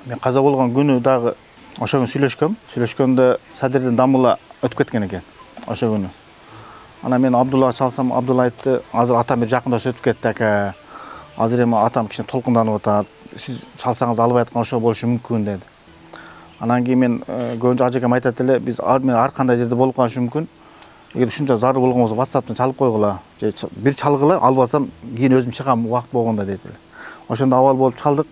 Мен каза болгон күнү дагы ошо күнү сүйлөшкөндө Садырдын дамыла өтүп кеткен экен ошо күнү. Ана мен Абдуллага чалсам, Абдулла айтты, азыр атам бир жакындаш өтүп кетти ака. Азыр эми атам кичине толкунданып атат. Сиз чалсаңыз албай аткан ошо болушу мүмкүн деди. Анан кийин мен көбүнчө ажакем айтат эле, биз мен ар кандай жерде болуп калышы мүмкүн. Эгер ушунча зарыл болгон болсо WhatsApp'тан чалып койгула. Бир чалгыла, албасам кийин өзүм чыгам убакыт болгондо деди эле. Ошондо абал болуп чалдык.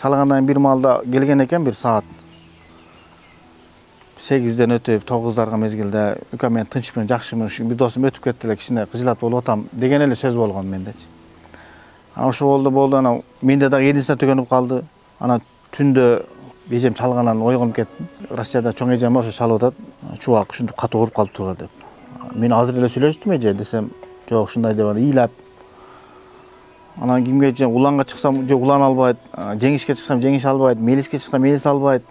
Чалгандан бир маалда келген экен бир саат 8-ден өтүп 9-дарга мезгилде ука мен тынчмын, жакшымын, бир досум өтүп кетти эле, кичине кыжылат болуп атам деген эле сөз болгон мендечи. Анан ошо болду, анан менде дагы эдисине төгөнүп калды. Анан түндө эжем чалгандан ойгонуп кеттим. Россияда чоң эжем ошо чалып атат. Чубак ушинтип катуу ооруп калыптыр деп. Мен азыр эле сүйлөштүм эже десем, жок ушундай деп ыйлап. Анан кимге же уланга чыксам, же улан албайт, жеңишке чыксам жеңише албайт, мелиске чыксам мелис албайт.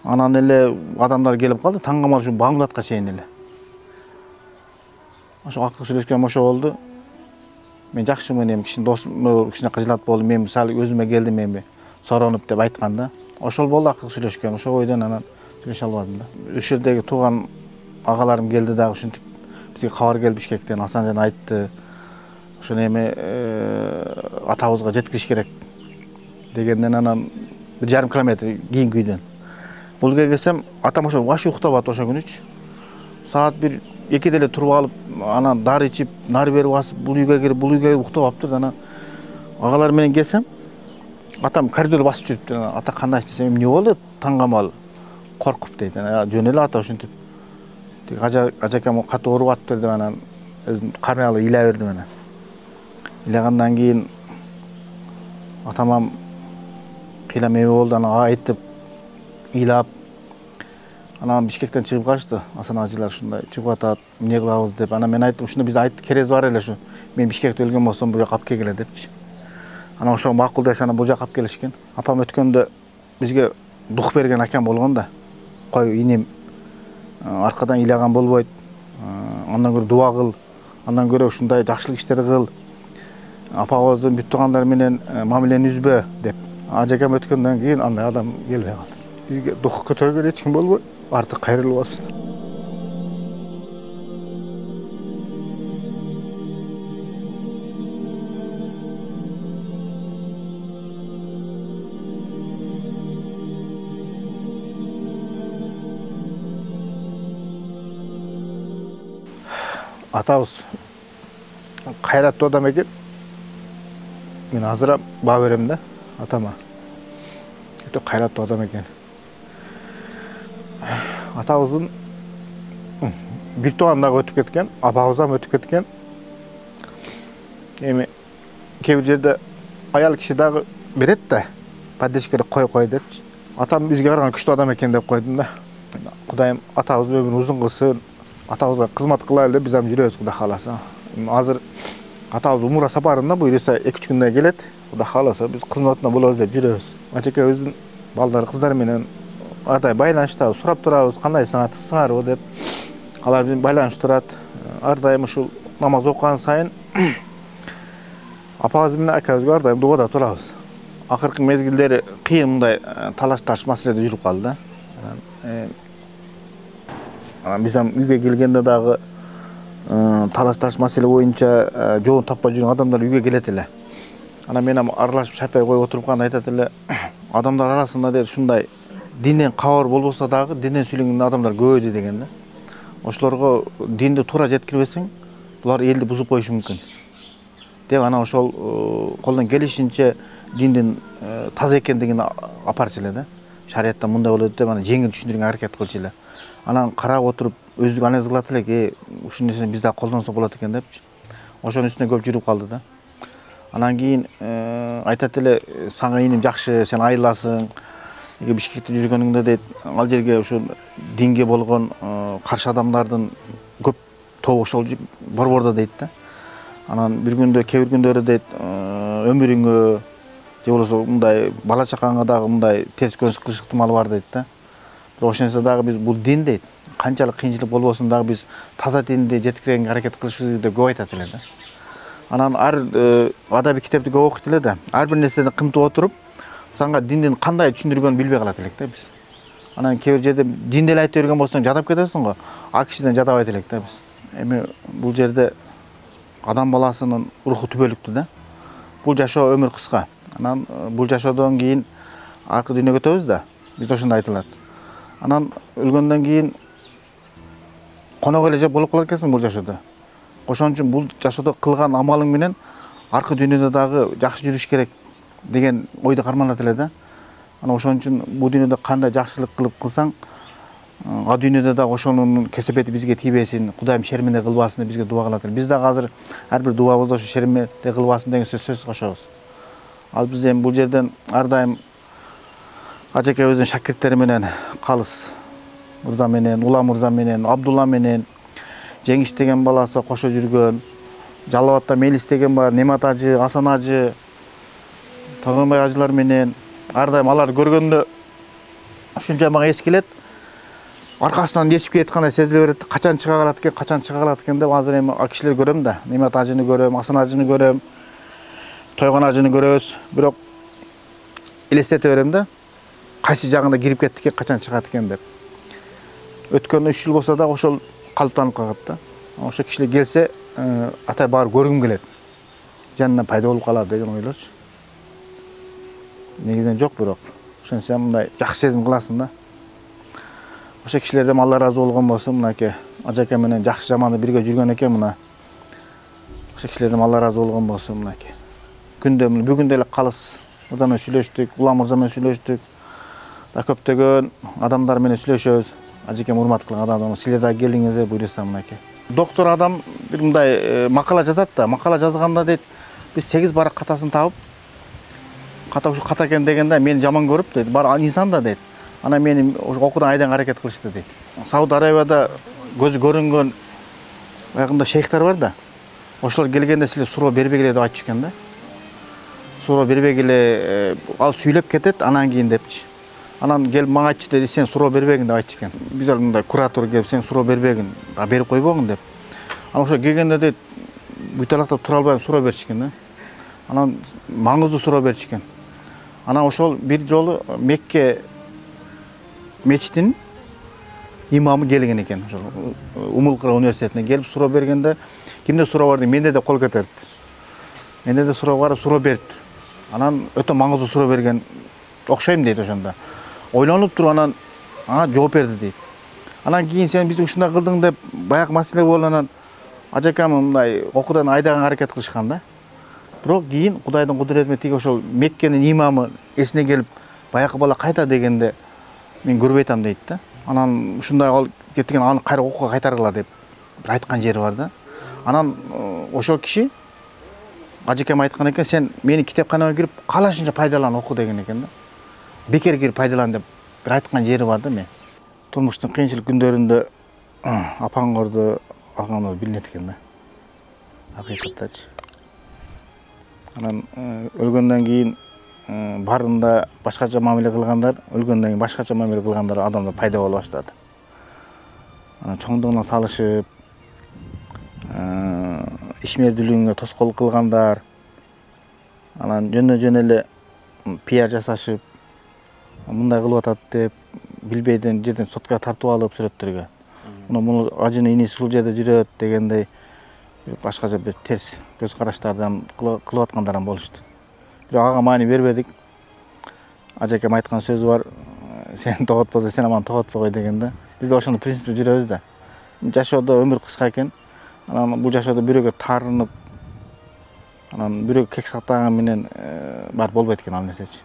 Анан эле адамдар келип калды, таң калмал ушу Баңдатка чейин эле. Ошо акыл сүйлөшкөнүм ошо болду. Мен жакшымын, эми кичине досум кичине кыжылат болду, мен мисалы өзүмө келдим эми соронуп деп айтканда. Ошол болду акыл сүйлөшкөн. Ошо бойдон анан сүйлөшө албадым да. Ошол жердеги тууган агаларым келди дагы ушинтип бизге кабар келди Бишкектен, Асанжан айтты. Ошону эми атабызга жеткириш керек дегенден анан 1,5 километр кийинки үйдөн. Бул келсем, атам ошо вообще уктабат ошо күнүчү. Саат 1-2 деле туруп алып, анан дары ичип, нары бери басып, бул үйгө кирип, бул үйгө уктабаптыр. Анан агалар менен келсем, атам коридор басып жүрүптүр. Ата кандай десем, эмне болду? Таң калмал, коркуп дейт. Жөн эле ата ушинтип. Тиги ажакем катуу ооруп атыптыр деп анан өзүм кармай алып ыйлай бердим анан. Ыйлагандан кийин атамам кыйла меме болду, анан айтып, ыйлап. Анан Бишкектен чыгып калышты. Асан ажылар ушундай чыгып атат, эмне кылабыз деп. Анан мен айттым, ушуну биз айтты, кереси бар эле ушу. Мен Бишкекте өлгөн болсом, бул жака алып келгиле депчи. Анан ошого макулдашып анан бул жака алып келишкен. Апам өткөндө бизге дух берген акам болгон да. Кой инем аркадан ыйлаган болбойт. Андан көрө дуа кыл, андан көрө ушундай жакшылык иштерди кыл. Апабыздын бүт туугандары менен мамилени үзбө деп. Ажакем өткөндөн кийин андай адам келбей калды. Бизге дух көтөргөн эч ким болбой, артык кайрылып болсун. Атабыз кайраттуу адам экен. Мен азыр баа берем да атама. Өтө кайраттуу адам экен. Атабыздын бир тууган дагы өтүп кеткен, апабыз дагы өтүп кеткен. Эми кээ бир жерде аял киши дагы берет да, поддержкалык кой депчи. Атам бизге караган күчтүү адам экен деп койдум да. Кудайым атабыздын өмүрүн узун кылсын. Атабызга кызмат кылайлы деп биз ам жүрөбүз, Кудай кааласа. Азыр атабыз умура сапарында буюрса 2-3 күндөн келет. Кудай кааласа биз кызматына болобуз деп жүрөбүз. Ажекебиздин балдары, кыздары менен ар дайым байланыштабыз, сурап турабыз, кандайсың, сыңарбы деп. Алар бизден байланышып турат. Ар дайым ушул намаз окуган сайын апабыз менен акабызга ар дайым дуада турабыз. Акыркы мезгилдери кыйын мындай талаш маселеде жүрүп калды да. Биз үйгө келгенде дагы талаш маселе боюнча жоон таппай жүргөн адамдар үйгө келет эле. Анан мен аралашып шапай коюп отуруп калганда айтат эле, адамдар арасында деп ушундай динден кабар болбосо дагы динден сүйлөнгөн адамдар көбөйдү деген да. Ошолорго динди туура жеткирбесең, булар элди бузуп коюшу мүмкүн. Деп анан ошол колдон келишинче диндин таза экендигин апарчу эле да. Шариятта мындай болот деп анан жеңил түшүндүргөнгө аракет кылчу эле. Анан карап отуруп өзү анализ кылат элек, ушул нерсени биз да колдонсок болот экен депчи. Ошонун үстүнө көп жүрүп калды да. Анан кийин айтат эле, сага иним жакшы, сен айыласың. Бишкекте жүргөнүңдө дейт, ал жерге ошо динге болгон каршы адамдардын көп тобу ошол борбордо дейт да. Анан бир күндө, кээ бир күндөрү дейт, өмүрүңө же болбосо мындай бала чакаңа дагы мындай терс көрүнүш кылыш ыктымалы бар дейт да. Бирок ошол нерсе дагы биз бул дин дейт. Канчалык кыйынчылык болбосун дагы биз таза динди жеткиргенге аракет кылышыбыз деп көп айтат эле да. Анан адабий китепти көп окуйт эле да. Ар бир нерсени кымтып отуруп, Саңга диндин кандай түшүндүргөнүн билбей калат элек да биз. Анан кээ бир жерде динди эле айтып берген болсоң жадап кетесиң го. А кишиден жадабайт элек да биз. Эми бул жерде адам баласынын руху түбөлүктүү да. Бул жашоо өмүр кыска. Анан бул жашоодон кийин аркы дүйнөгө өтөбүз да. Биз ошондой айтылат. Анан өлгөндөн кийин конок эле жеп болуп калат экенсиң бул жашоодо. Ошон үчүн бул жашоодо кылган амалың менен аркы дүйнөдө дагы жакшы жүрүш керек деген ойду карманат эле да. Анан ошон үчүн бул дүйнөдө кандай жакшылык кылып кылсаң, а дүйнөдө дагы ошонун кесепети бизге тийбесин, Кудайым шерменде кылбасын деп бизге дуба кылат. Биз дагы азыр ар бир дубабызда ошо шерменде кылбасын деген сөз кошобуз. Ал биз эми бул жерден ар дайым ажекебиздин шакирттери менен Калыс мырза менен, Улам мырза менен, Абдулла менен, Жеңиш деген баласы кошо жүргөн, Жалал Абадта Мелис деген бар, Немат ажы, Асан ажы, Тагынбай ажылар менен ар дайым аларды көргөндө ушунча мага эс келет. Аркасынан ээрчип кеткандай сезиле берет. Качан чыга калат экен деп азыр эми ал кишилерди көрөм да. Немат ажыны көрөм, Асан ажыны көрөм, Тойгон ажыны көрөбүз. Бирок элестете берем да. Кайсы жагында кирип кетти экен, качан чыгат экен деп. Өткөн 3 жыл болсо да ошол калыптанып калат да. Ошо кишилер келсе, атай баары көргүм келет. Жанынан пайда болуп калат деген ойлорчу. Негизинен жок, бирок ошентсе мындай жакшы сезим кыласың да. Ошо кишилерден Алла ыраазы болгон болсо, мынакей ажаке менен жакшы жаманды бирге жүргөн экен мына. Ошо кишилерден Алла ыраазы болгон болсо, мынакей күндө бүгүн деле Калыс мырза менен сүйлөштүк, Улам мырза менен сүйлөштүк. Да көптөгөн адамдар менен сүйлөшөбүз. Ажекем урмат кылган адамдар, силер дагы келиңиз буйруса мынакей. Доктор адам бир мындай макала жазат да. Макала жазганда дейт, биз 8 барак катасын табып, ката ушу ката экен дегенде мени жаман көрүп дейт. Бар инсан да дейт. Анан мени окуудан айдан аракет кылышты дейт. Сауд Арабияда көзү көрүнгөн аягында шейхтер бар да. Ошолор келгенде силер суроо бербегиле деп айтчу экен да. Суроо бербегиле, ал сүйлөп кетет, анан кийин депчи. Анан келип мага айтчы деди, сен суроо бербегин деп айтчу экен. Биз ал мындай куратор келип, сен суроо бербегин, берип койбогун деп. Анан ошо келгенде дейт, буйталактап тура албайм, суроо берчү экен да. Анан маңыздуу суроо берчү экен. Анан ошол бир жолу Мекке мечитинин имамы келген экен. Ошол Умул-Кура университетине келип суроо бергенде, кимде суроо бар деп менде де кол көтөрдү. Менде де суроо бар, суроо бериптир. Анан өтө маңыздуу суроо берген окшойм дейт ошондо. Ойлонуп туруп анан жооп берди дейт. Анан кийин сен бизди ушундай кылдың деп баягы маселе болуп анан ажакам мындай окуудан айдаганга аракет кылышкан да. Бирок кийин Кудайдын кудуретине тиги ошол Меккенин имамы эсине келип, баягы бала кайта дегенде мен көрбөй атам дейт да. Анан ушундай кылып кеткен, аны кайра окууга кайтаргыла деп бир айткан жери бар да. Анан ошол киши ажакем айткан экен, сен мени китепканага кирип каалашынча пайдалан оку деген экен да. Бекер кирип пайдалан деп бир айткан жери бар да мен. Турмуштун кыйынчылык күндөрүндө апаңарды алганы билинет экен да. Акыйкаттачы. Анан өлгөндөн кийин баарында башкача мамиле кылгандар, өлгөндөн кийин башкача мамиле кылгандар адамдар пайда боло баштады. Анан чоңдугуна салышып, ишмердүүлүгүнгө тоскоолдук кылгандар, анан жөн эле пиар жасашып, мындай кылып атат деп билбейден жерден соткага тартып алып сүрөттөргө. Муну ажынын иниси ушул жерде жүрөт дегендей башкача бир терс көз караштардан кылып аткандар болушту. Бирок ага маани бербедик. Ажакем айткан сөзү бар, сен тоготпосо сен аман тоготпой кой дегенде. Биз да ошону принципте жүрөбүз да. Жашоодо өмүр кыска экен. Анан бул жашоодо бирөөгө таарынып, анан бирөөгө кек сактаган менен бар болбойт экен ал нерсечи.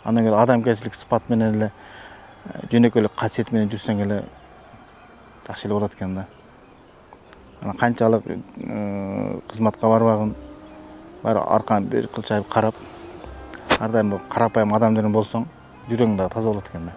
Андан кийин адамгерчилик сыпат менен эле, жөнөкөйлүк касиет менен жүрсөң эле жакшы эле болот экен да. Анан канчалык кызматка барбагын, баары арканы бир кылчайып карап, ар дайым карапайым адам болсоң, жүрөгүң да таза болот экен да.